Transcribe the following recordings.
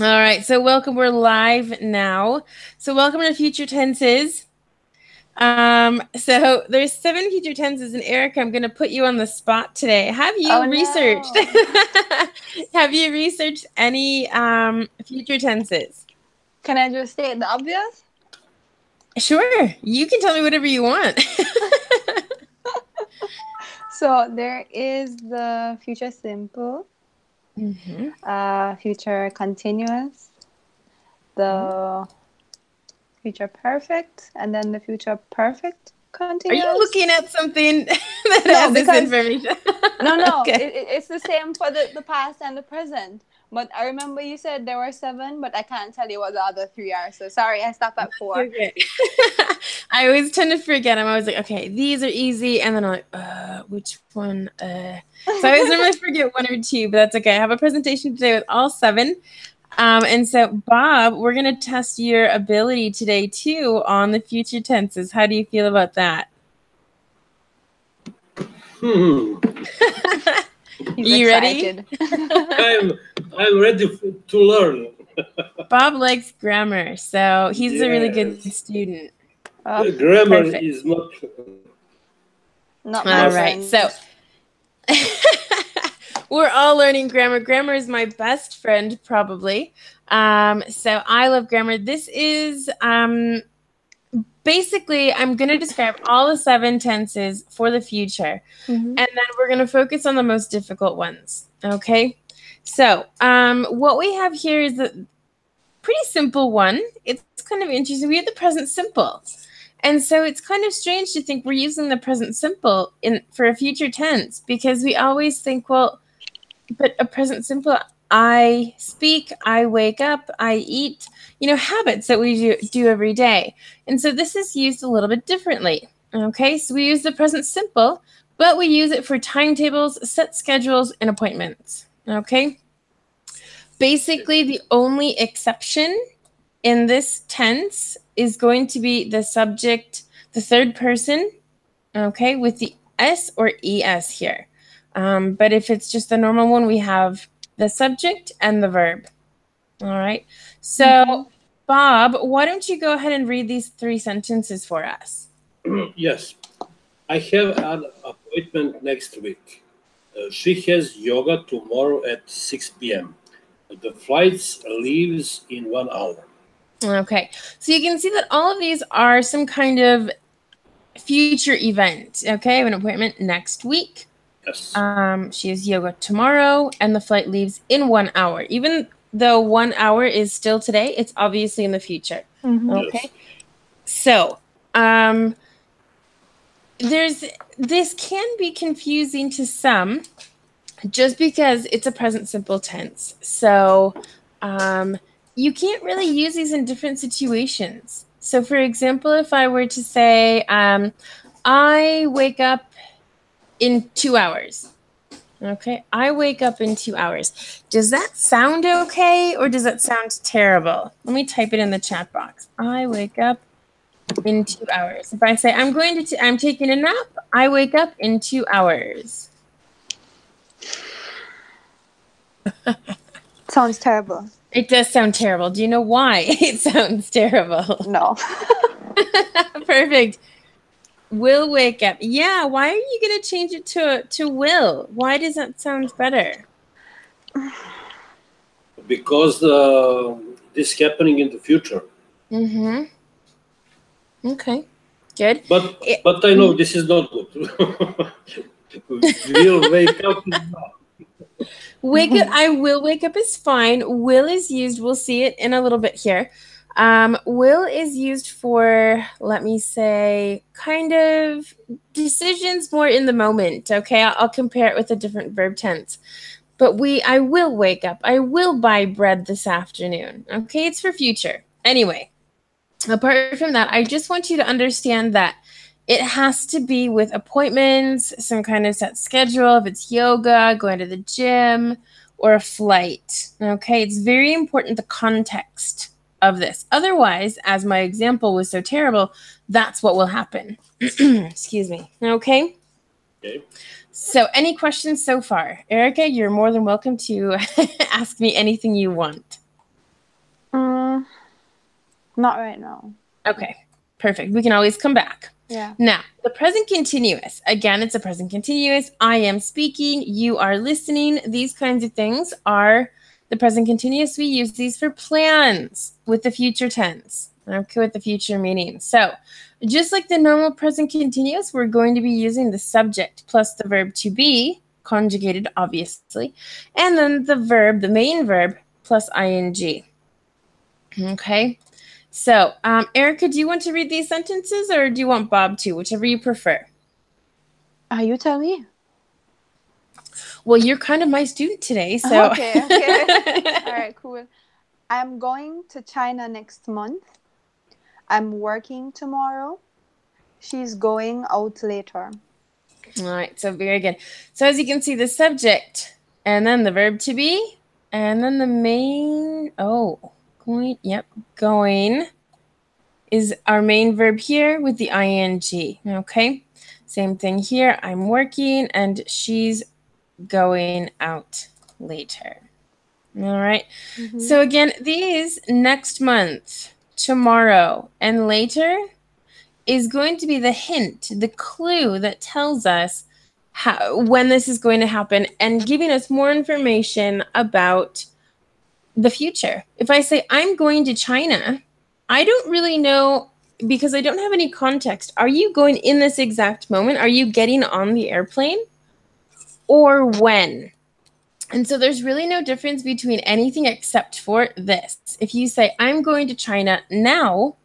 All right, so welcome. We're live now. So welcome to Future Tenses. So there's 7 future tenses, and Erica, I'm going to put you on the spot today. Have you researched? No. Have you researched any future tenses? Can I just state the obvious? Sure, you can tell me whatever you want. So there is the future simple, future continuous, the future perfect, and then the future perfect Are you continuous. looking at something that No, has this because information? no, Okay. it's the same for the past and the present. But I remember you said there were 7, but I can't tell you what the other 3 are. So sorry, I stopped at 4. Okay. I always tend to forget. I'm always like, okay, these are easy, and then I'm like, which one? So I always normally forget 1 or 2, but that's okay. I have a presentation today with all 7. And so, Bob, we're going to test your ability today, too, on the future tenses. How do you feel about that? He's You excited. ready? I'm ready to learn. Bob likes grammar, so he's a really good Yes. student. Oh, Grammar Perfect. is not. not my All Must. right, friend. so we're all learning grammar. Grammar is my best friend, probably. So I love grammar. This is basically, I'm going to describe all the 7 tenses for the future, and then we're going to focus on the most difficult ones. Okay. So what we have here is a pretty simple one. It's kind of interesting. We have the present simple. And so it's kind of strange to think we're using the present simple for a future tense, because we always think, well, but a present simple, I speak, I wake up, I eat, habits that we do every day. And so this is used a little bit differently. Okay, so we use the present simple, but we use it for timetables, set schedules, and appointments. Okay. Basically, the only exception in this tense is going to be the subject, the third person, okay, with the S or ES here. But if it's just the normal one, we have the subject and the verb. All right. So, Bob, why don't you go ahead and read these 3 sentences for us? Yes. I have an appointment next week. She has yoga tomorrow at 6 p.m. The flight leaves in 1 hour. Okay. So you can see that all of these are some kind of future event. Okay. I have an appointment next week. Yes. She has yoga tomorrow, and the flight leaves in 1 hour. Even though 1 hour is still today, it's obviously in the future. Okay. Yes. So, this can be confusing to some, just because it's a present simple tense. So, you can't really use these in different situations. So, for example, if I were to say, I wake up in 2 hours. Okay, I wake up in 2 hours. Does that sound okay, or does that sound terrible? Let me type it in the chat box. I wake up in 2 hours. If I say I'm taking a nap, I wake up in 2 hours. Sounds terrible. It does sound terrible. Do you know why it sounds terrible? No. Perfect. Will wake up. Yeah, why are you going to change it to will? Why does that sound better? Because this happening in the future. Okay, good. But I know this is not good. We'll wake up. Wake up. I will wake up is fine. Will is used. We'll see it in a little bit here. Will is used for, let me say, kind of decisions more in the moment. Okay, I'll compare it with a different verb tense. But I will wake up. I will buy bread this afternoon. Okay, it's for future. Anyway, apart from that, I just want you to understand that it has to be with appointments, some kind of set schedule. If it's yoga, going to the gym, or a flight. Okay, it's very important the context of this. Otherwise, as my example was so terrible, that's what will happen. Excuse me. Okay. Okay. So, any questions so far? Erica, you're more than welcome to ask me anything you want. Not right now. Okay, perfect. We can always come back. Yeah. Now, the present continuous. Again, it's a present continuous. I am speaking. You are listening. These kinds of things are the present continuous. We use these for plans with the future tense. Okay, with the future meaning. So, just like the normal present continuous, we're going to be using the subject plus the verb to be, conjugated, obviously, and then the verb, the main verb, plus ing. Okay. So, Erica, do you want to read these sentences or do you want Bob to? Whichever you prefer. You tell me. Well, you're kind of my student today, so. Okay. All right, cool. I'm going to China next month. I'm working tomorrow. She's going out later. All right, so very good. So as you can see, the subject, and then the verb to be, and then the main, going is our main verb here with the ing, okay? Same thing here, I'm working, and she's going out later. All right. Mm-hmm. So again, these next month, tomorrow, and later is going to be the hint, the clue that tells us when this is going to happen and giving us more information about the future. If I say, I'm going to China, I don't really know because I don't have any context. Are you going in this exact moment? Are you getting on the airplane? Or when? And so there's really no difference between anything except for this. If you say, I'm going to China now,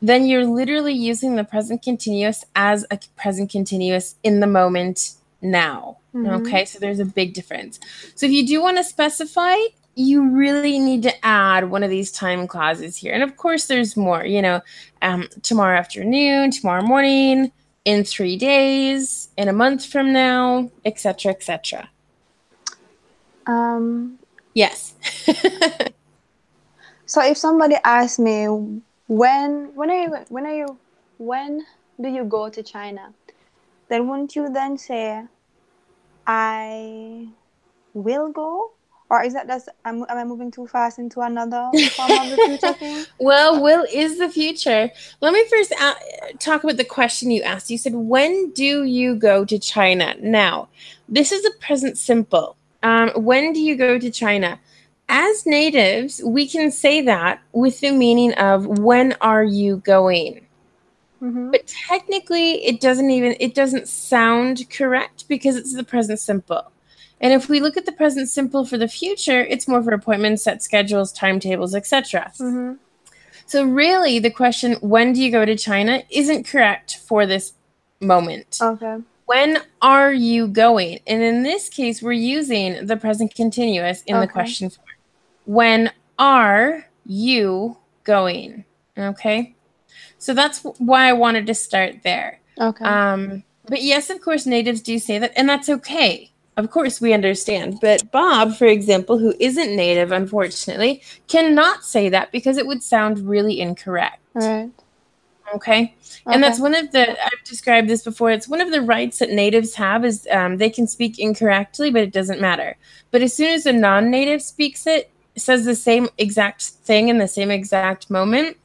then you're literally using the present continuous as a present continuous in the moment now. Mm-hmm. Okay, so there's a big difference. So if you do want to specify, you really need to add one of these time clauses here. And of course, there's more, tomorrow afternoon, tomorrow morning, in 3 days, in a month from now, etc., etc. Yes. So if somebody asks me, when do you go to China? Then wouldn't you then say, I will go? Or is that just, am I moving too fast into another form of the future thing? Well, will is the future. Let me first talk about the question you asked. You said, when do you go to China? Now, this is a present simple. When do you go to China? As natives, we can say that with the meaning of when are you going? Mm-hmm. But technically, it doesn't sound correct because it's the present simple. And if we look at the present simple for the future, it's more for appointments, set schedules, timetables, etc. Mm-hmm. So really, the question, when do you go to China, isn't correct for this moment. Okay. When are you going? And in this case, we're using the present continuous in the question form. When are you going? Okay. So that's why I wanted to start there. Okay. But yes, of course, natives do say that, and that's okay. Of course, we understand. But Bob, for example, who isn't native, unfortunately, cannot say that because it would sound really incorrect. Right. Okay. And that's one of the, I've described this before, it's one of the rights that natives have is they can speak incorrectly, but it doesn't matter. But as soon as a non-native speaks it, says the same exact thing in the same exact moment,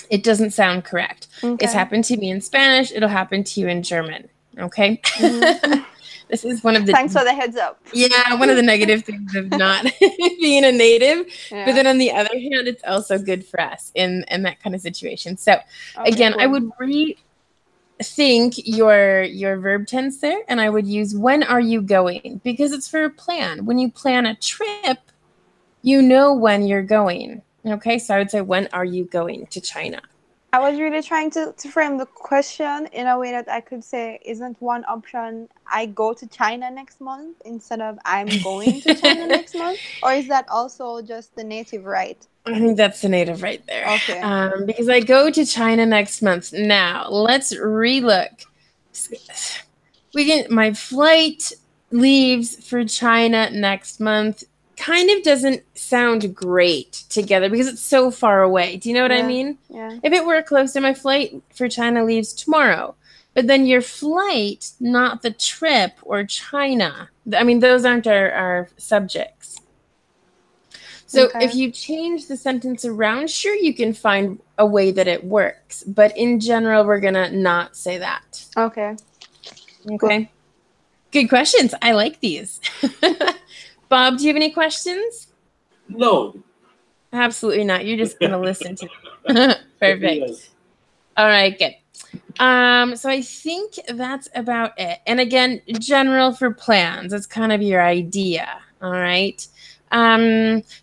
it doesn't sound correct. Okay. It's happened to me in Spanish. It'll happen to you in German. Okay. Mm-hmm. This is one of the... Thanks for the heads up. Yeah, one of the negative things of not being a native. Yeah. But then on the other hand, it's also good for us in that kind of situation. So again, cool. I would rethink your verb tense there, and I would use when are you going? Because it's for a plan. When you plan a trip, you know when you're going. Okay, so I would say, when are you going to China? I was really trying to frame the question in a way that I could say, isn't one option I go to China next month instead of I'm going to China next month? Or is that also just the native right? I think that's the native right there. Okay. Because I go to China next month. Now, let's relook. My flight leaves for China next month. Kind of doesn't sound great together because it's so far away. Do you know what I mean? Yeah. If it were closer, my flight for China leaves tomorrow. But then your flight, not the trip or China. I mean, those aren't our subjects. So if you change the sentence around, sure, you can find a way that it works. But in general, we're going to not say that. Okay. Okay. Good questions. I like these. Bob, do you have any questions? No. Absolutely not. You're just going to listen to them. Perfect. Yes. All right, good. So I think that's about it. And again, general for plans. That's kind of your idea. All right.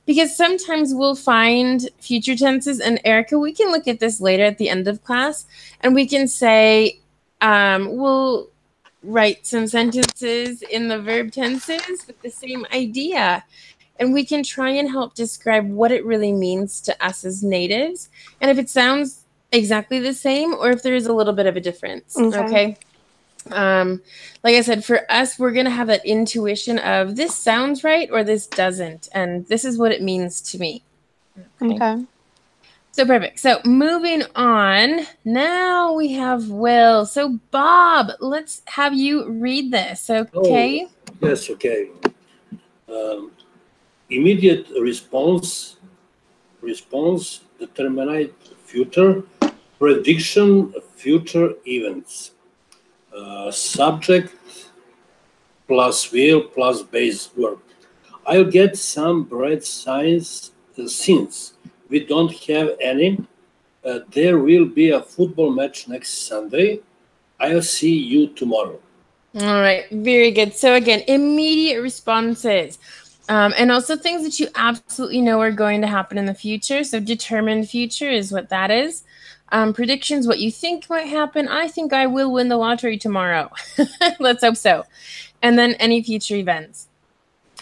Because sometimes we'll find future tenses, and Erica, we can look at this later at the end of class, and we can say, we'll write some sentences in the verb tenses with the same idea. And we can try and help describe what it really means to us as natives. And if it sounds exactly the same, or if there is a little bit of a difference. Okay. Like I said, for us, we're going to have that intuition of this sounds right or this doesn't. And this is what it means to me. Okay. So perfect. So moving on, now we have Will. So Bob, let's have you read this. Okay. Oh, yes. Okay. Immediate response, determinate future, prediction, future events. Subject plus will plus base verb. I'll get some bread since we don't have any. There will be a football match next Sunday. I'll see you tomorrow. All right, very good. So again, immediate responses. And also things that you absolutely know are going to happen in the future. So determined future is what that is. Predictions, what you think might happen. I think I will win the lottery tomorrow. Let's hope so. And then any future events.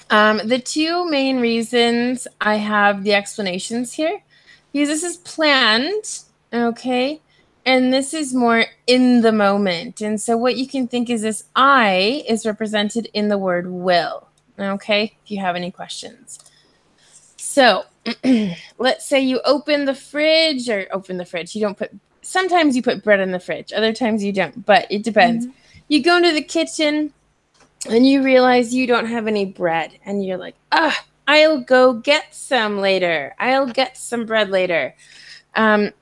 The two main reasons I have the explanations here, because this is planned, okay? And this is more in the moment. And so what you can think is this I is represented in the word will. Okay, if you have any questions. So let's say you open the fridge. You don't put, sometimes you put bread in the fridge. Other times you don't, but it depends. Mm-hmm. You go into the kitchen and you realize you don't have any bread. And you're like, I'll go get some later. I'll get some bread later. That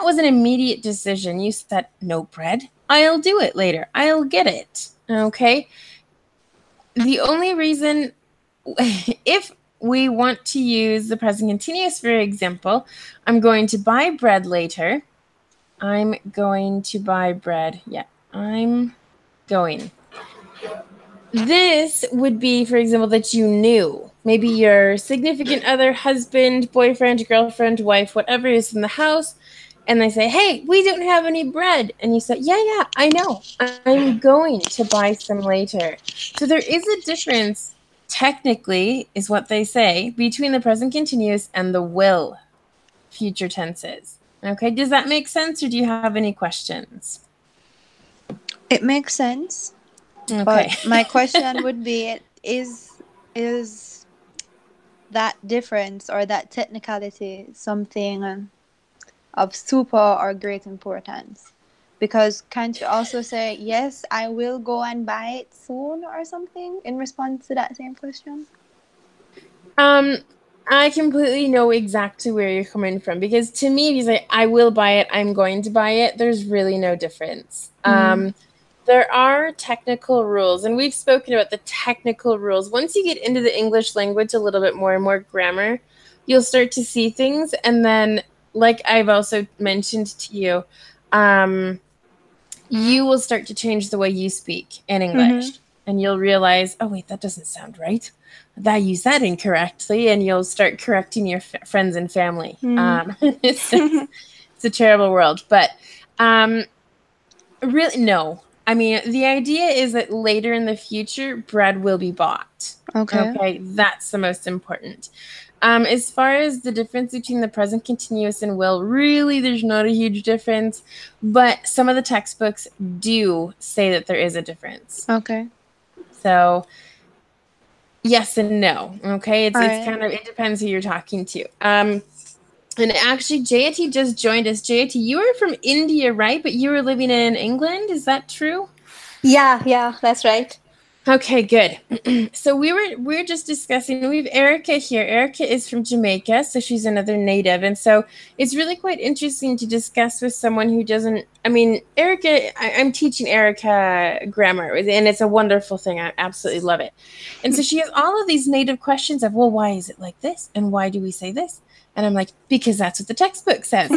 was an immediate decision. You said, no bread. I'll do it later. I'll get it. Okay. The only reason, if we want to use the present continuous, for example, I'm going to buy bread later. I'm going to buy bread. Yeah, I'm going. This would be, for example, that you knew. Maybe your significant other, husband, boyfriend, girlfriend, wife, whatever is in the house, and they say, hey, we don't have any bread. And you say, yeah, I know. I'm going to buy some later. So there is a difference, technically, is what they say, between the present continuous and the will future tenses. Okay, does that make sense, or do you have any questions? It makes sense. Okay. But my question would be, is that difference or that technicality something of super or great importance? Because can't you also say, yes, I will go and buy it soon or something in response to that same question? I completely know exactly where you're coming from, because to me, if you say, I will buy it, I'm going to buy it, there's really no difference. There are technical rules, and we've spoken about the technical rules. Once you get into the English language a little bit more and more grammar, you'll start to see things. And then, like I've also mentioned to you, you will start to change the way you speak in English. And you'll realize, oh, wait, that doesn't sound right. I used that incorrectly. And you'll start correcting your friends and family. It's a terrible world. But really, no. I mean, the idea is that later in the future, bread will be bought. Okay, that's the most important. As far as the difference between the present continuous and will, really, there's not a huge difference. But some of the textbooks do say that there is a difference. Okay. So, yes and no. Okay, it's kind of, it depends who you're talking to. And actually, Jayati just joined us. Jayati, you were from India, right? But you were living in England. Is that true? Yeah, that's right. Okay, good. So we're just discussing. We have Erica here. Erica is from Jamaica, so she's another native, and so it's really quite interesting to discuss with someone who doesn't. I mean, Erica. I'm teaching Erica grammar, and it's a wonderful thing. I absolutely love it. And so she has all of these native questions of, well, why is it like this, and why do we say this? And I'm like, because that's what the textbook says.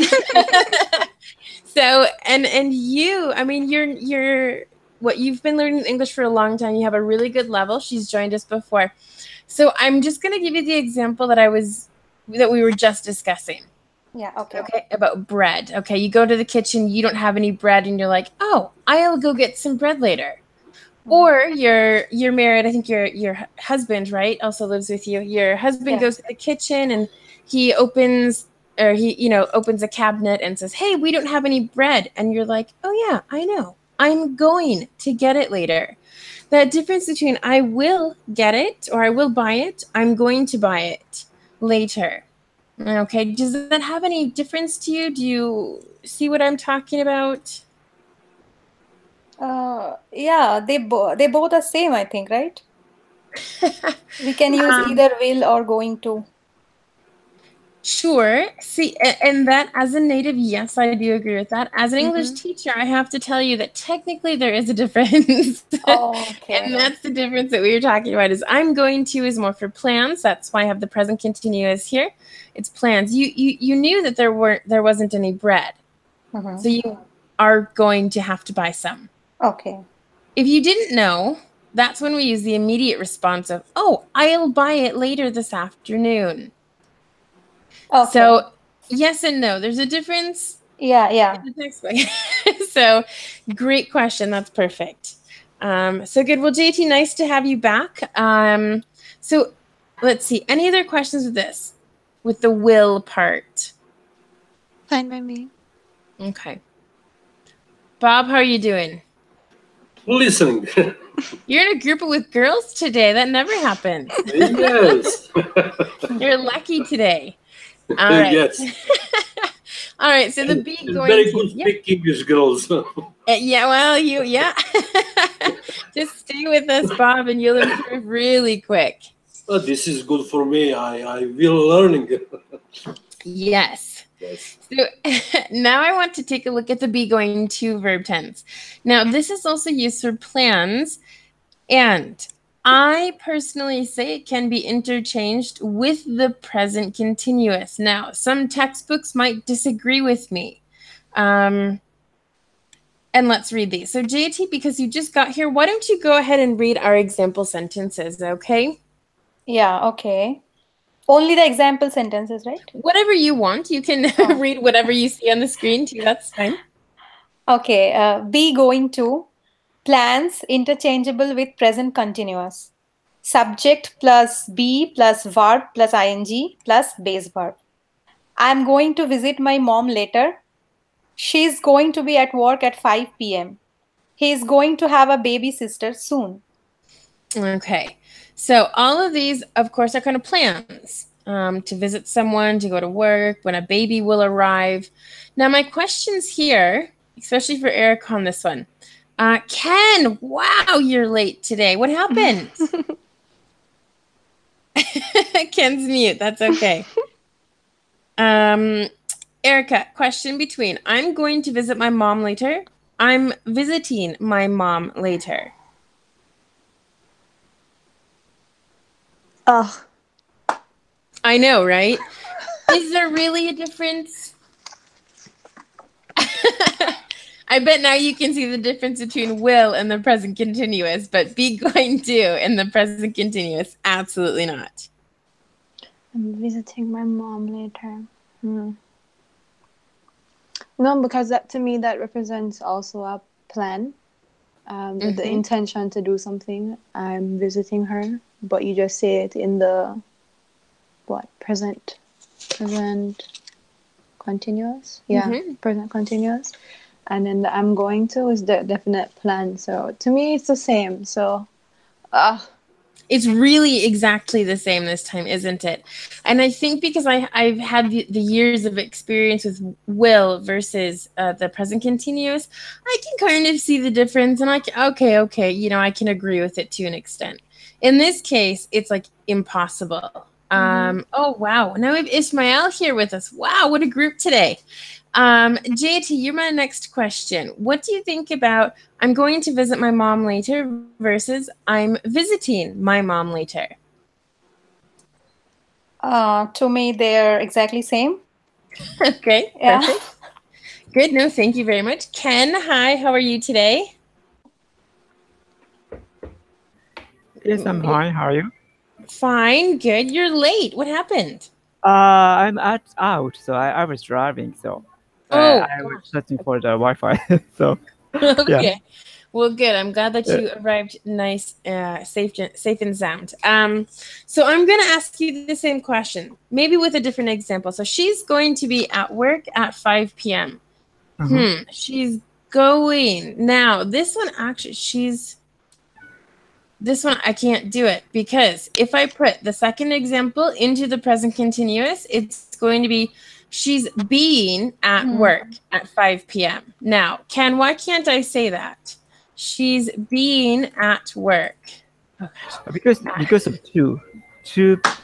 So, and you, I mean, you're what you've been learning English for a long time. You have a really good level. She's joined us before. So I'm just going to give you the example that we were just discussing. Yeah, okay. Okay, about bread. Okay, you go to the kitchen, you don't have any bread, and you're like, oh, I'll go get some bread later. Or you're married. I think your husband, right, also lives with you. Your husband goes to the kitchen and he opens a cabinet and says, hey, we don't have any bread. And you're like, oh yeah, I know. I'm going to get it later. That difference between I will get it or I will buy it, I'm going to buy it later. Okay, does that have any difference to you? Do you see what I'm talking about? Yeah, they both are same, I think, right? We can use either will or going to. Sure. See, and that as a native, yes, I do agree with that. As an English teacher, I have to tell you that technically there is a difference. Oh, okay. And that's the difference that we were talking about is I'm going to is more for plans. That's why I have the present continuous here. It's plans. You knew that there wasn't any bread. So you are going to have to buy some. Okay. If you didn't know, that's when we use the immediate response of, oh, I'll buy it later this afternoon. Okay. So yes and no. There's a difference. Yeah. In the textbook. So great question. That's perfect. So good. Well, JT, nice to have you back. So let's see. Any other questions with this? With the will part? Fine by me. Okay. Bob, how are you doing? Listening. You're in a group with girls today. That never happens. Yes. You're lucky today. All right. Yes. All right. So the B going very to good speak English girls. yeah. Well, just stay with us, Bob, and you'll improve really quick. Oh, this is good for me. I will learning. Yes. So now I want to take a look at the be going to verb tense. Now this is also used for plans, and I personally say it can be interchanged with the present continuous. Now some textbooks might disagree with me. And let's read these. So JT, because you just got here, why don't you go ahead and read our example sentences, okay? Yeah, okay. Only the example sentences, right? Whatever you want. You can read whatever you see on the screen too. That's fine. Okay. Be going to. Plans interchangeable with present continuous. Subject plus be plus verb plus ing plus base verb. I'm going to visit my mom later. She's going to be at work at 5 p.m. He's going to have a baby sister soon. Okay. So all of these, of course, are kind of plans. To visit someone, to go to work, when a baby will arrive. Now, my questions here, especially for Eric on this one. Ken, wow, you're late today. What happened? Ken's mute. That's okay. Erica, question between. I'm going to visit my mom later. I'm visiting my mom later. Oh. I know, right? Is there really a difference? I bet now you can see the difference between will and the present continuous, but be going to and the present continuous, absolutely not. I'm visiting my mom later. No, because that to me that represents also a plan. The intention to do something. I'm visiting her, but you just say it in the present continuous. Yeah, present continuous. And then the I'm going to is the definite plan. So to me, it's the same. So, It's really exactly the same this time, isn't it? And I think because I've had the years of experience with will versus the present continuous, I can kind of see the difference. And okay, you know, I can agree with it to an extent. In this case, it's like impossible. Oh, wow. Now we have Ismael here with us. Wow, what a group today. JT, you're my next question. What do you think about I'm going to visit my mom later versus I'm visiting my mom later? To me, they're exactly same. Okay, Yeah. perfect. Good. No, thank you very much. Ken, hi, how are you today? Yes, I'm fine. How are you? Fine, good. You're late. What happened? I'm out, so I was driving, so I was searching for the Wi-Fi. So Okay. yeah. Well, good. I'm glad that you arrived nice, safe and sound. So I'm going to ask you the same question, maybe with a different example. So she's going to be at work at 5 p.m. She's going. Now, this one actually, this one I can't do it because if I put the second example into the present continuous, it's going to be she's being at work at 5 p.m. Now, Ken, why can't I say that? She's being at work. Oh, because of two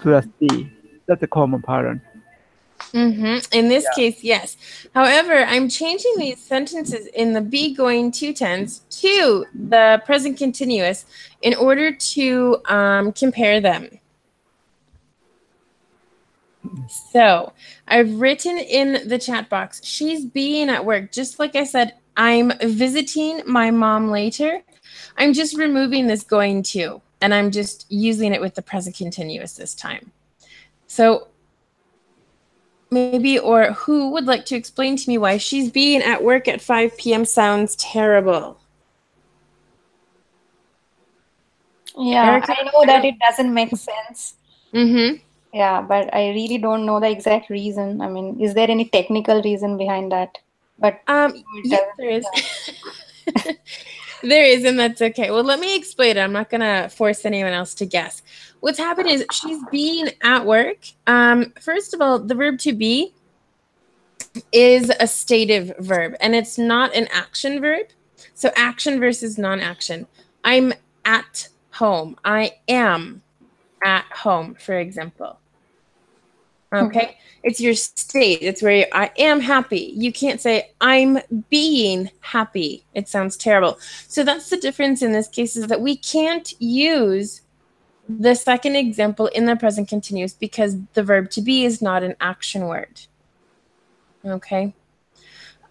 plus D. That's a common pattern. In this case, yes. However, I'm changing these sentences in the be going to tense to the present continuous in order to compare them. So I've written in the chat box, she's being at work. Just like I said, I'm visiting my mom later. I'm just removing this going to, and I'm just using it with the present continuous this time. So maybe, or who would like to explain to me why she's being at work at 5 p.m. sounds terrible? Yeah, Erica? I know that it doesn't make sense. Mm-hmm. Yeah, but I really don't know the exact reason. I mean, is there any technical reason behind that? But yes, there is. There is, and that's okay. Well, let me explain it. I'm not going to force anyone else to guess. What's happened is she's being at work. First of all, the verb to be is a stative verb, and it's not an action verb. So action versus non-action. I'm at home. I am at home, for example. Okay, it's your state. It's where I am happy. You can't say I'm being happy. It sounds terrible. So that's the difference in this case, is that we can't use the second example in the present continuous because the verb to be is not an action word. Okay.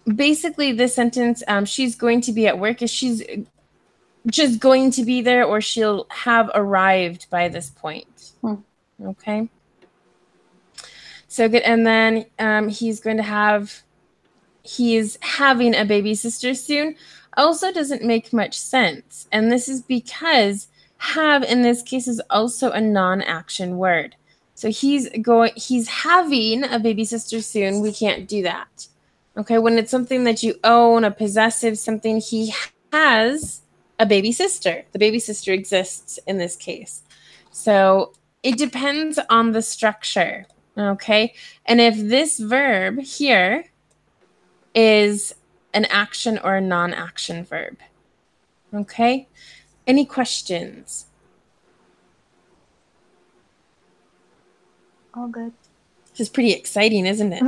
Basically, this sentence, she's going to be at work, is she's just going to be there, or she'll have arrived by this point. Okay. So good. And then he's having a baby sister soon. Also doesn't make much sense. And this is because have in this case is also a non-action word. So he's having a baby sister soon. We can't do that. Okay, when it's something that you own, a possessive something, he has a baby sister. The baby sister exists in this case. So it depends on the structure. Okay, and if this verb here is an action or a non-action verb. Okay, any questions? All good. This is pretty exciting, isn't it?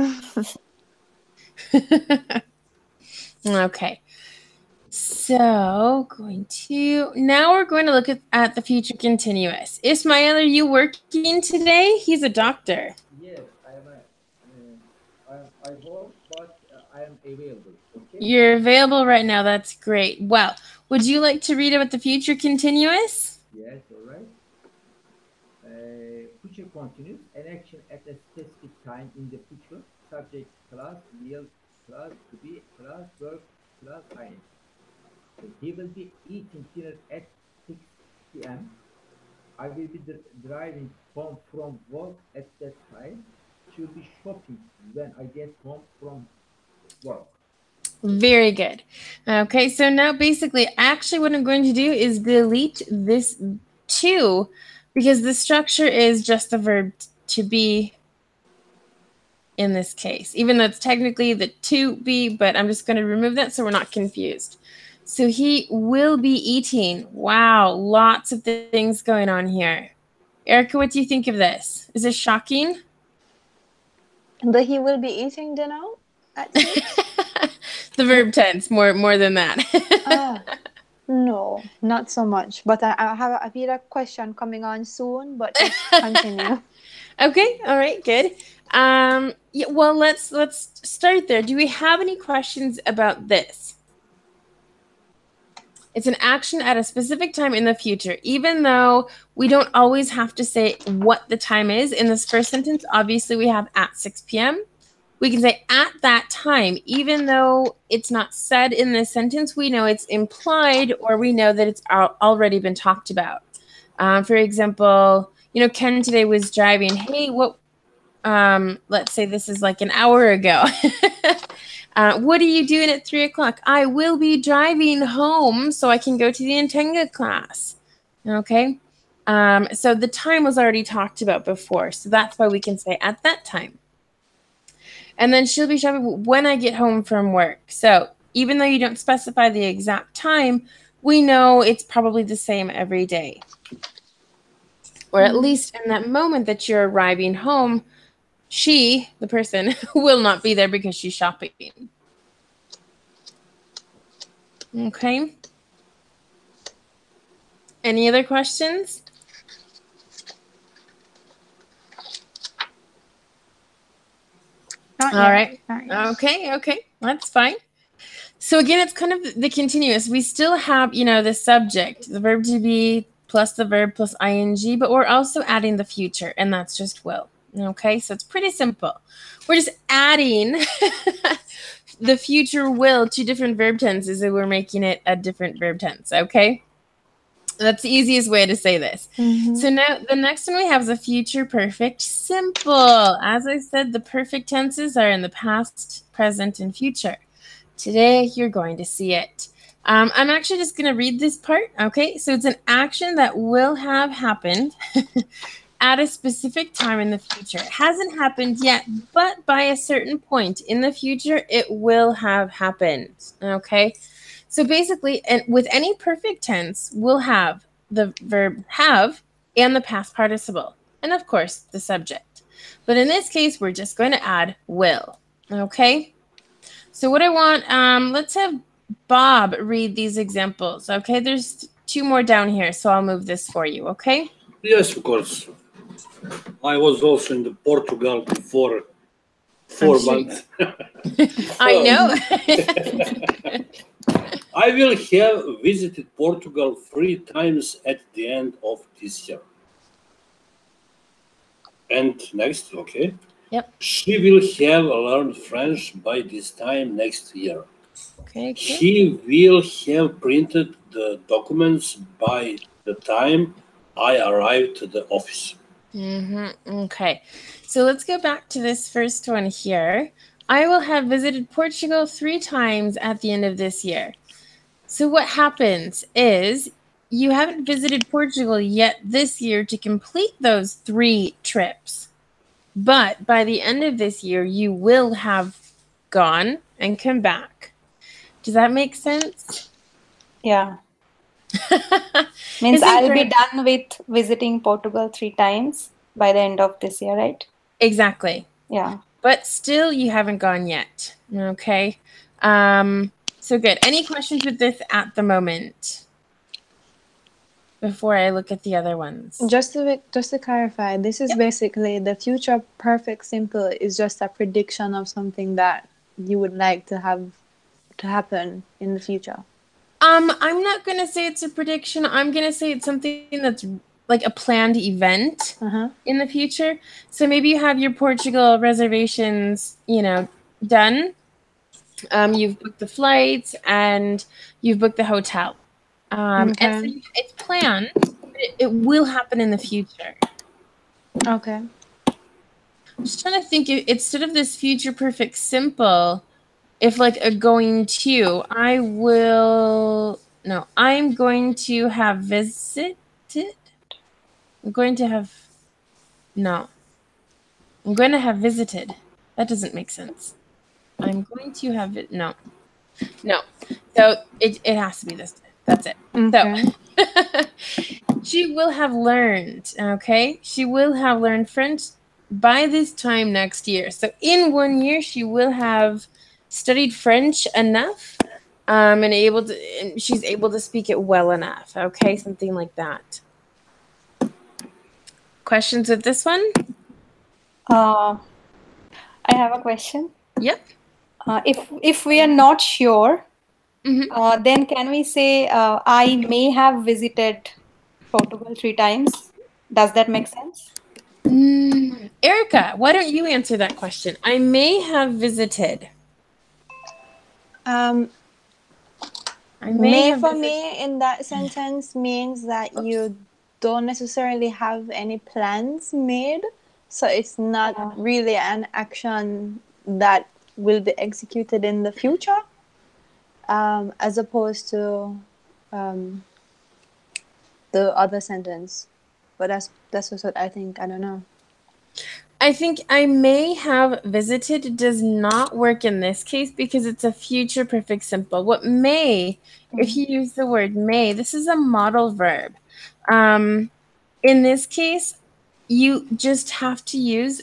Okay, so now we're going to look at the future continuous. Ismail, are you working today? He's a doctor. Yes, I work, but I am available. Okay. You're available right now. That's great. Well, would you like to read about the future continuous? Yes, all right. Future continuous, an action at a specific time in the future, subject plus, will plus, to be plus, verb plus, ing. He will be eating dinner at 6 p.m. I will be driving home from work at that time. She'll be shopping when I get home from work. Very good. Okay, so now basically, actually what I'm going to do is delete this 2 because the structure is just the verb to be in this case, even though it's technically the to be, but I'm just going to remove that so we're not confused. So he will be eating. Wow, lots of things going on here. Erica, what do you think of this? Is this shocking? But he will be eating dinner at 6? The verb tense, more than that. No, not so much. But I have a question coming on soon, but just continue. Okay, all right, good. Yeah, well, let's start there. Do we have any questions about this? It's an action at a specific time in the future, even though we don't always have to say what the time is. In this first sentence, obviously we have at 6 p.m. We can say at that time, even though it's not said in this sentence, we know it's implied or we know that it's already been talked about. For example, Ken today was driving. Hey, let's say this is like an hour ago. What are you doing at 3 o'clock? I will be driving home so I can go to the Antenga class. Okay. So the time was already talked about before. So that's why we can say at that time. And then she'll be shopping when I get home from work. So even though you don't specify the exact time, we know it's probably the same every day. Or at least in that moment that you're arriving home, she, the person, will not be there because she's shopping. Okay. Any other questions? Not All yet. right. Not yet. Okay. That's fine. So again, it's kind of the continuous. We still have, the subject, the verb to be plus the verb plus ing, but we're also adding the future, and that's just will. Okay, so it's pretty simple. We're just adding the future will to different verb tenses, and we're making it a different verb tense, okay? That's the easiest way to say this. So now the next one we have is a future perfect simple. As I said, the perfect tenses are in the past, present, and future. Today, you're going to see it. I'm actually just going to read this part, okay? So it's an action that will have happened at a specific time in the future. It hasn't happened yet, but by a certain point in the future, it will have happened, okay? So basically, and with any perfect tense, we'll have the verb have and the past participle, and of course, the subject. But in this case, we're just going to add will, okay? So what I want, let's have Bob read these examples, okay? There's 2 more down here, so I'll move this for you, okay? Yes, of course. I was also in Portugal for 4 months. I know. I will have visited Portugal 3 times at the end of this year. And next, okay. Yep. She will have learned French by this time next year. Okay. He will have printed the documents by the time I arrived to the office. Okay. So let's go back to this first one here. I will have visited Portugal 3 times at the end of this year. So what happens is you haven't visited Portugal yet this year to complete those 3 trips. But by the end of this year, you will have gone and come back. Does that make sense? Yeah. Means I'll be done with visiting Portugal 3 times by the end of this year, right? Exactly. Yeah. But still, you haven't gone yet. Okay. So good. Any questions with this at the moment? Before I look at the other ones. Just to clarify, this is basically the future perfect simple is just a prediction of something that you would like to have to happen in the future. I'm not going to say it's a prediction. I'm going to say it's something that's like a planned event in the future. So maybe you have your Portugal reservations, done. You've booked the flights and you've booked the hotel. And so it's planned, but it will happen in the future. Okay. I'm just trying to think, instead of this future perfect simple, if like a going to, I'm going to have visited. I'm going to have... No. I'm going to have visited. That doesn't make sense. I'm going to have it... No. No. So it has to be this. That's it. Okay. So she will have learned, okay? She will have learned French by this time next year. So in 1 year, she will have studied French enough and she's able to speak it well enough, okay? Something like that. Questions with this one? I have a question. Yep. If we are not sure, then can we say I may have visited Portugal 3 times? Does that make sense? Erica, why don't you answer that question? I may have visited. May for me in that sentence means that you don't necessarily have any plans made, so it's not really an action that will be executed in the future, as opposed to the other sentence. But that's just what I think. I don't know. I think I may have visited does not work in this case because it's a future perfect simple. What may, if you use the word may, this is a modal verb. In this case, you just have to use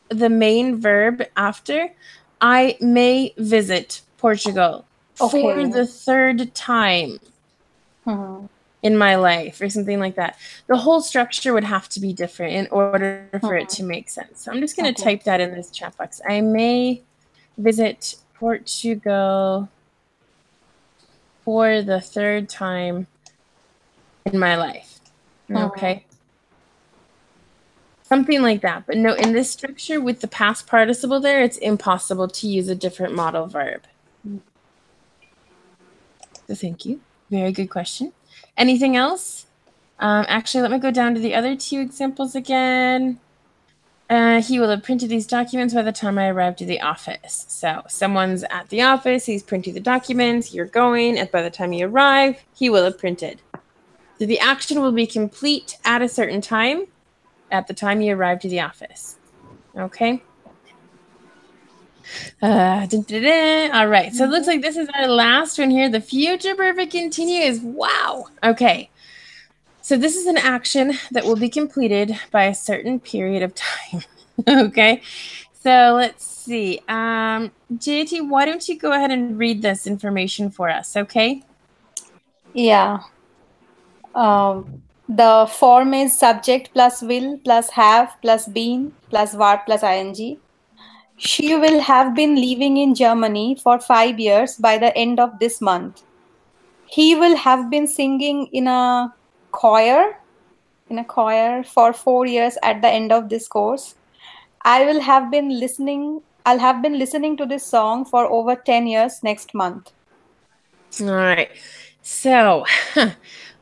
the main verb after. I may visit Portugal for the 3rd time in my life or something like that. The whole structure would have to be different in order for it to make sense. So I'm just going to type that in this chat box. I may visit Portugal for the 3rd time in my life. Okay. Something like that. But no, in this structure with the past participle there, it's impossible to use a different modal verb. So thank you. Very good question. Anything else? Actually, let me go down to the other 2 examples again. He will have printed these documents by the time I arrived at the office. So someone's at the office, he's printing the documents, you're going, and by the time you arrive, he will have printed. So the action will be complete at a certain time, at the time you arrive to the office. Okay? All right, so it looks like this is our last one here. The future perfect continuous. Wow. Okay. So this is an action that will be completed by a certain period of time. Okay. So let's see. JT, why don't you go ahead and read this information for us, okay? Yeah. The form is subject plus will plus have plus been plus verb plus ing. She will have been living in Germany for 5 years by the end of this month. He will have been singing in a choir for 4 years at the end of this course. I'll have been listening to this song for over 10 years next month. All right. So,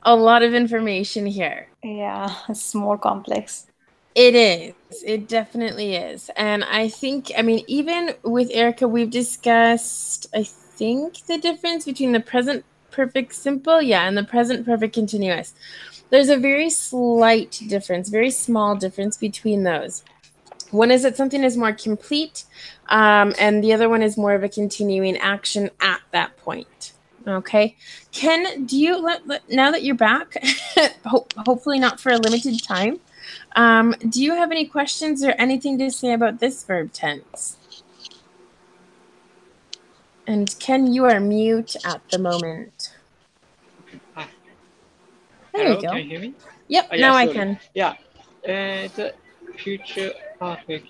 a lot of information here. Yeah, it's more complex. It is. It definitely is. And I think, I mean, even with Erica, we've discussed, I think, the difference between the present perfect simple, and the present perfect continuous. There's a very slight difference, very small difference between those. One is that something is more complete, and the other one is more of a continuing action at that point. Okay. Ken, do you, now that you're back, hopefully not for a limited time, do you have any questions or anything to say about this verb tense? And Ken, you are mute at the moment. There you go. Can you hear me? Yep, now I can. Yeah, the future perfect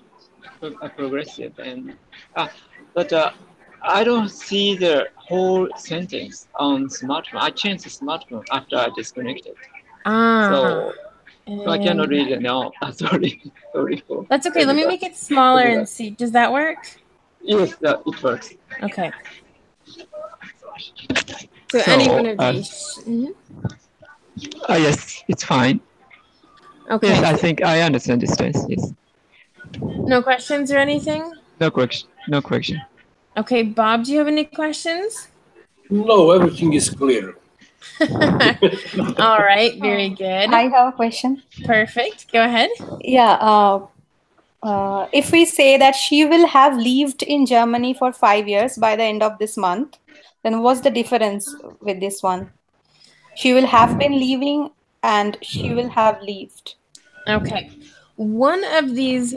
progressive but I don't see the whole sentence on smartphone. I changed the smartphone after I disconnected. So I cannot read it now. Sorry. That's okay. Let me make it smaller and see. Does that work? Yes, it works. Okay. So any one of these. Yes, it's fine. Okay. Yes, I think I understand this tense. Yes. No questions or anything? No question. Okay, Bob, do you have any questions? No, everything is clear. All right, very good. I have a question. Perfect. Go ahead. Yeah. If we say that she will have lived in Germany for 5 years by the end of this month, then what's the difference with this one? She will have been leaving and she will have lived. Okay. One of these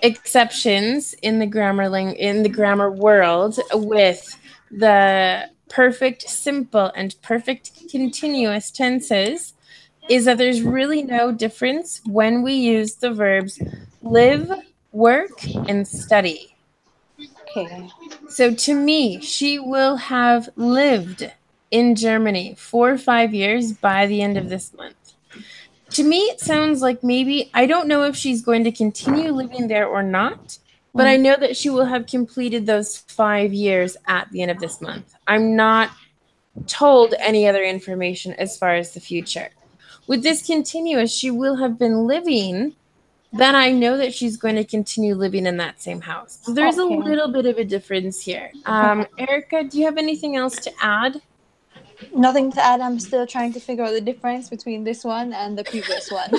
exceptions in the grammar world with the perfect simple and perfect continuous tenses is that there's really no difference when we use the verbs live, work, and study. Okay. So to me, she will have lived in Germany for 5 years by the end of this month. To me, it sounds like maybe, I don't know if she's going to continue living there or not, but I know that she will have completed those 5 years at the end of this month. I'm not told any other information as far as the future. With this continuous, she will have been living, then I know that she's going to continue living in that same house. So there's a little bit of a difference here. Erica, do you have anything else to add? Nothing to add. I'm still trying to figure out the difference between this one and the previous one.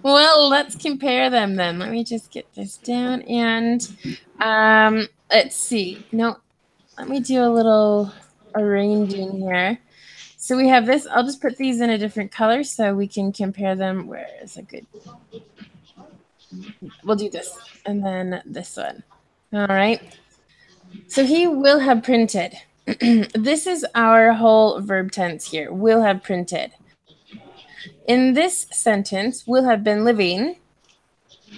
Well, let's compare them then. Let me just get this down and let's see. No, let me do a little arranging here. So we have this. I'll just put these in a different color so we can compare them. Where is a good? We'll do this and then this one. All right. So he will have printed. This is our whole verb tense here. Will have printed. In this sentence, will have been living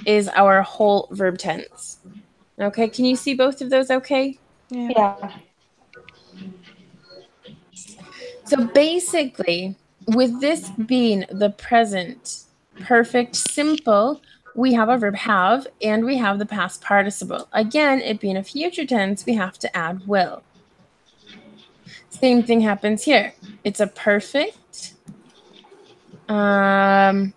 is our whole verb tense. Okay, can you see both of those okay? Yeah. So basically, with this being the present perfect simple, we have our verb have and we have the past participle. Again, it being a future tense, we have to add will. Same thing happens here. It's a perfect a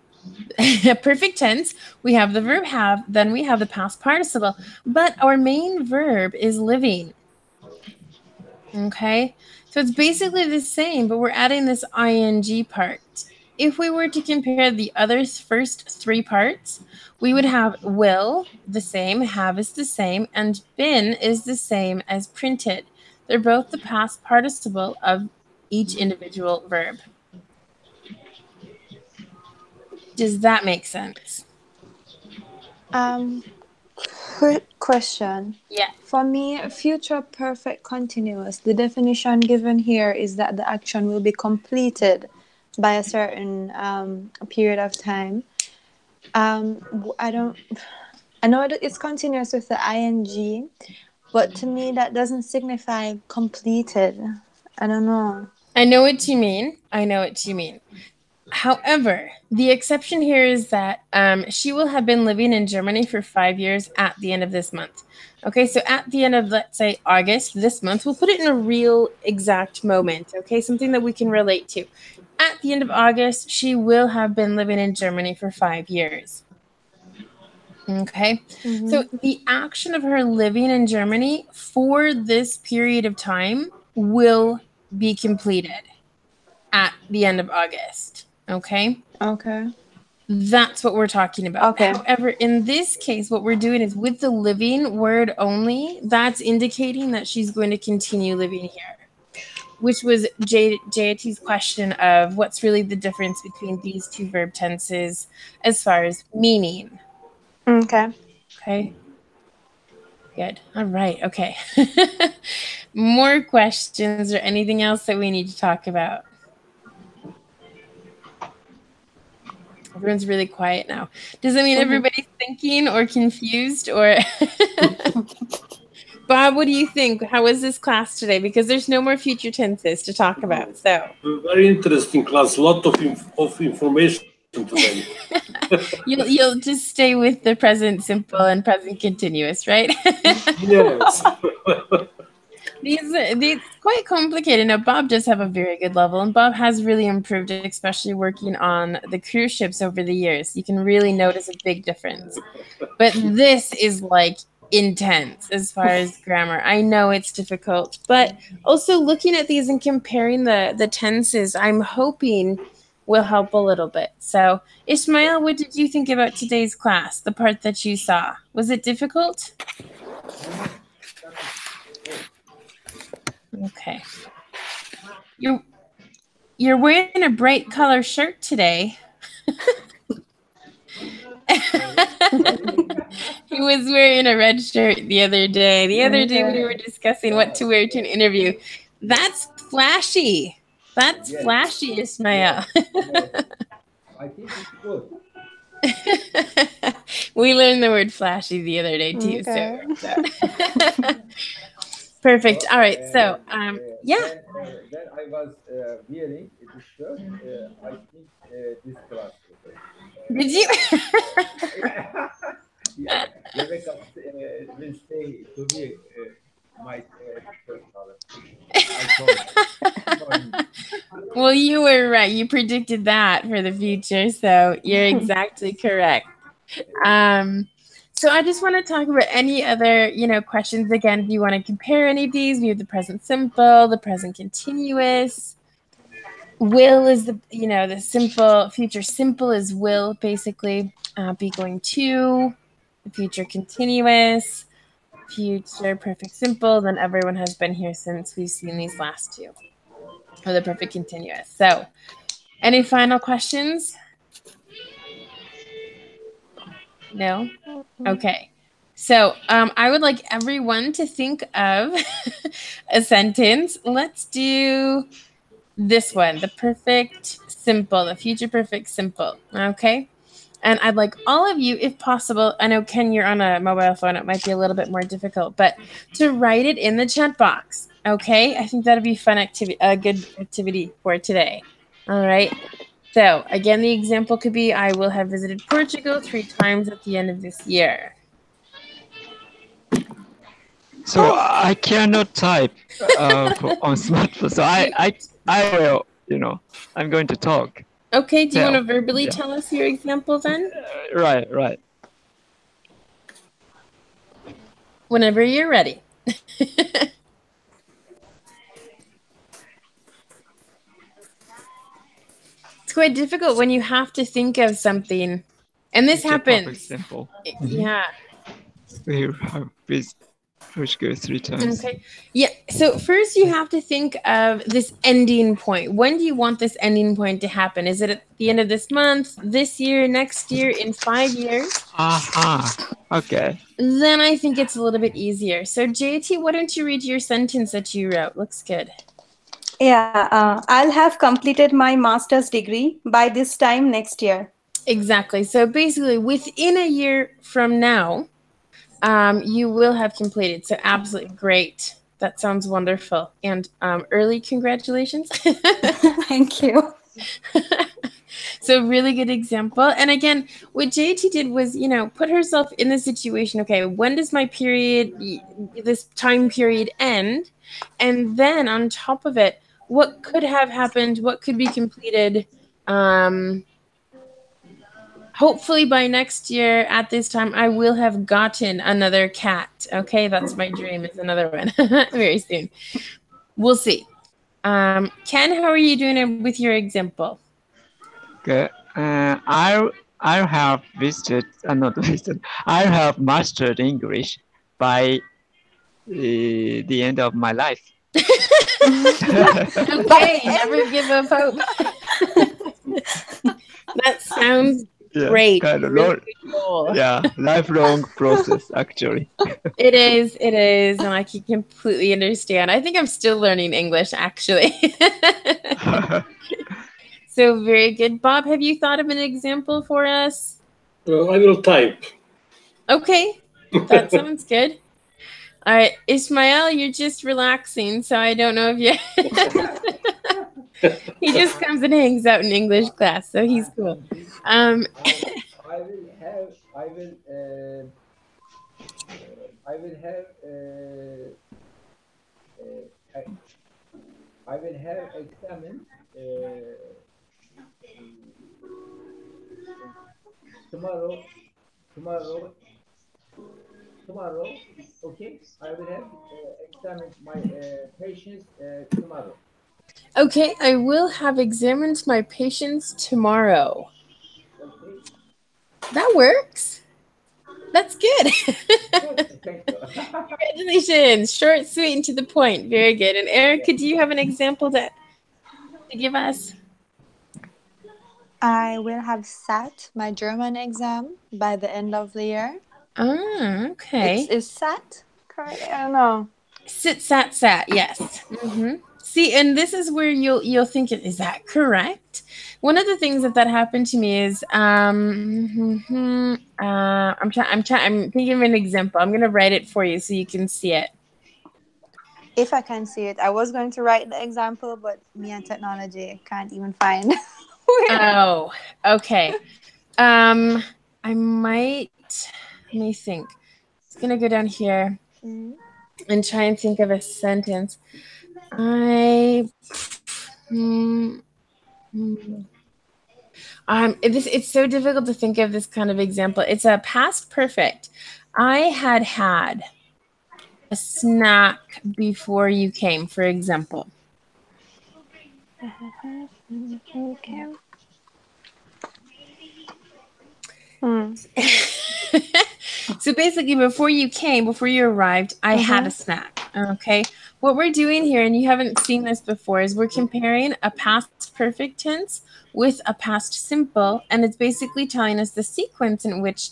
perfect tense. We have the verb have, then we have the past participle, but our main verb is living. Okay, so it's basically the same, but we're adding this ing part. If we were to compare the other first three parts, we would have will, the same, have is the same, and been is the same as printed. They're both the past participle of each individual verb. Does that make sense? Quick question. Yeah. For me, future perfect continuous, the definition given here is that the action will be completed by a certain period of time. I know that it's continuous with the ing, but to me that doesn't signify completed. I don't know. I know what you mean. However, the exception here is that she will have been living in Germany for 5 years at the end of this month. Okay, so at the end of, let's say, August, this month, we'll put it in a real exact moment, okay, something that we can relate to. At the end of August, she will have been living in Germany for 5 years. Okay, so the action of her living in Germany for this period of time will be completed at the end of August. Okay? Okay. That's what we're talking about. Okay. However, in this case, what we're doing is with the living word only, that's indicating that she's going to continue living here, which was JT's question of what's really the difference between these two verb tenses as far as meaning. Okay. Okay. Good. All right. Okay. More questions or anything else that we need to talk about? Everyone's really quiet now. Does that mean everybody's thinking or confused or? Bob, what do you think? How was this class today? Because there's no more future tenses to talk about. So very interesting class. Lot of information today. you'll just stay with the present simple and present continuous, right? Yes. These quite complicated. Now, Bob does have a very good level, and Bob has really improved, especially working on the cruise ships over the years. You can really notice a big difference. But this is like intense as far as grammar. I know it's difficult, but also looking at these and comparing the tenses, I'm hoping will help a little bit. So, Ismail, what did you think about today's class, the part that you saw? Was it difficult? Okay. You're wearing a bright color shirt today. He was wearing a red shirt the other day. The other day we were discussing what to wear to an interview. That's flashy. That's flashy, Ismail. I think it's good. We learned the word flashy the other day too. So perfect. All right. So yeah. When I was wearing this shirt, I think this class. Did you? Yeah, Rebecca will say to me my shirt color. I told her. Well, you were right. You predicted that for the future, so you're exactly correct. So I just want to talk about any other, questions. Again, do you want to compare any of these? We have the present simple, the present continuous. Will is the simple, future simple is will, basically. Be going to, the future continuous, future perfect simple. Then everyone has been here since we've seen these last two, or the perfect continuous. So any final questions? No? Okay. So I would like everyone to think of a sentence. Let's do this one, the perfect simple, the future perfect simple. Okay. And I'd like all of you, if possible, I know, Ken, you're on a mobile phone. It might be a little bit more difficult, but to write it in the chat box. Okay. I think that'd be fun activity, a good activity for today. All right. So again, the example could be, I will have visited Portugal 3 times at the end of this year. So I cannot type on smartphone. So I will, I'm going to talk. Okay, do you want to verbally tell us your example then? Right. Whenever you're ready. It's quite difficult when you have to think of something. And this happens. Simple. Yeah. We have with Portugal 3 times. Okay. Yeah. So first you have to think of this ending point. When do you want this ending point to happen? Is it at the end of this month, this year, next year, in 5 years? Okay. Then I think it's a little bit easier. So JT, why don't you read your sentence that you wrote? Looks good. Yeah, I'll have completed my master's degree by this time next year. Exactly. So basically, within a year from now, you will have completed. So absolutely great. That sounds wonderful. And early congratulations. Thank you. So really good example. And again, what JT did was, put herself in the situation. Okay, when does my period, this time period end? And then on top of it, what could have happened? What could be completed? Hopefully by next year at this time, I will have gotten another cat. Okay, that's my dream, is another one very soon. We'll see. Ken, how are you doing with your example? Okay. I have visited, not visited, I have mastered English by the end of my life. Okay, never give up hope. That sounds great. Kind of really good goal. Yeah, lifelong process, actually. It is, and I can completely understand. I think I'm still learning English, actually. So very good. Bob, have you thought of an example for us? I will type. Okay, that sounds good. All right, Ismail, you're just relaxing, so I don't know if you... He just comes and hangs out in English class, so he's cool. I will have examen tomorrow tomorrow. Okay, I will have examined my patients tomorrow. Okay, I will have examined my patients tomorrow. Okay. That works. That's good. Good. Thank you. Congratulations. Short, sweet, and to the point. Very good. And Erica, do you have an example to give us? I will have sat my German exam by the end of the year. Ah, okay. It's sat correct? I don't know. Sit, sat, sat. Yes. See, and this is where you'll think, is that correct? One of the things that happened to me is I'm thinking of an example. I'm gonna write it for you so you can see it. If I can see it, I was going to write the example, but me and technology can't even find. Oh, okay. I might. Let me think. It's gonna go down here and try and think of a sentence. It's so difficult to think of this kind of example. It's a past perfect. I had a snack before you came, for example. Okay. So basically, before you arrived, I had a snack. Okay. What we're doing here, and you haven't seen this before, is we're comparing a past perfect tense with a past simple, and it's basically telling us the sequence in which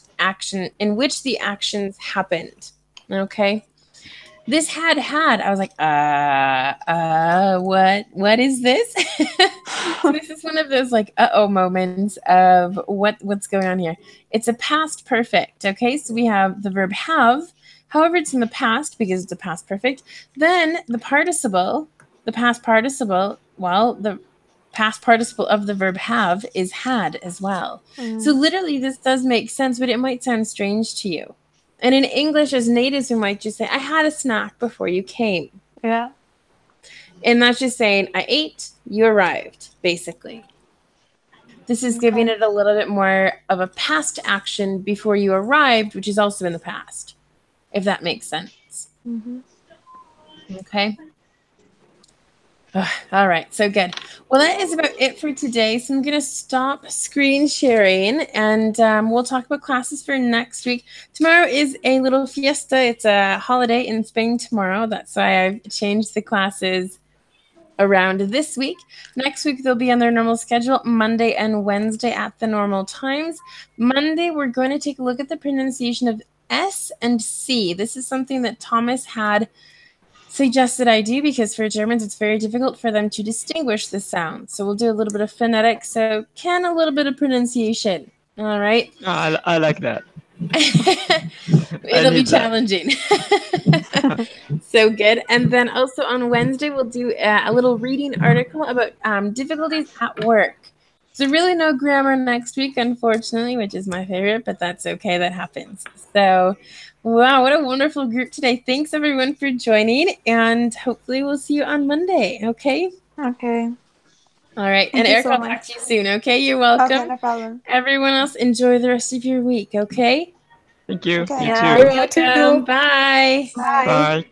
the actions happened. Okay. This had. I was like, what is this? So this is one of those like, moments of what's going on here. It's a past perfect. Okay, so we have the verb have. However, it's in the past because it's a past perfect. Then the past participle. Well, the past participle of the verb have is had as well. So literally, this does make sense, but it might sound strange to you. And in English, as natives, we might just say, I had a snack before you came. Yeah. And that's just saying, I ate, you arrived, basically. This is giving it a little bit more of a past action before you arrived, which is also in the past, if that makes sense. Okay. All right, so good. Well, that is about it for today. So I'm going to stop screen sharing, and we'll talk about classes for next week. Tomorrow is a little fiesta. It's a holiday in Spain tomorrow. That's why I've changed the classes around this week. Next week, they'll be on their normal schedule, Monday and Wednesday at the normal times. Monday, we're going to take a look at the pronunciation of S and C. This is something that Thomas had suggested I do because for Germans it's very difficult for them to distinguish the sounds. So we'll do a little bit of phonetics. So Ken, a little bit of pronunciation. All right. I like that. It'll be challenging. So good. And then also on Wednesday we'll do a little reading article about difficulties at work. So really no grammar next week, unfortunately, which is my favorite, but that's okay. That happens. So wow, what a wonderful group today. Thanks everyone for joining, and hopefully we'll see you on Monday, okay? Okay. All right. And Erica, I'll talk to you soon, okay? You're welcome. Okay, no problem. Everyone else, enjoy the rest of your week, okay? Thank you. Okay. You Yeah, too. you're welcome. Bye. Bye. Bye.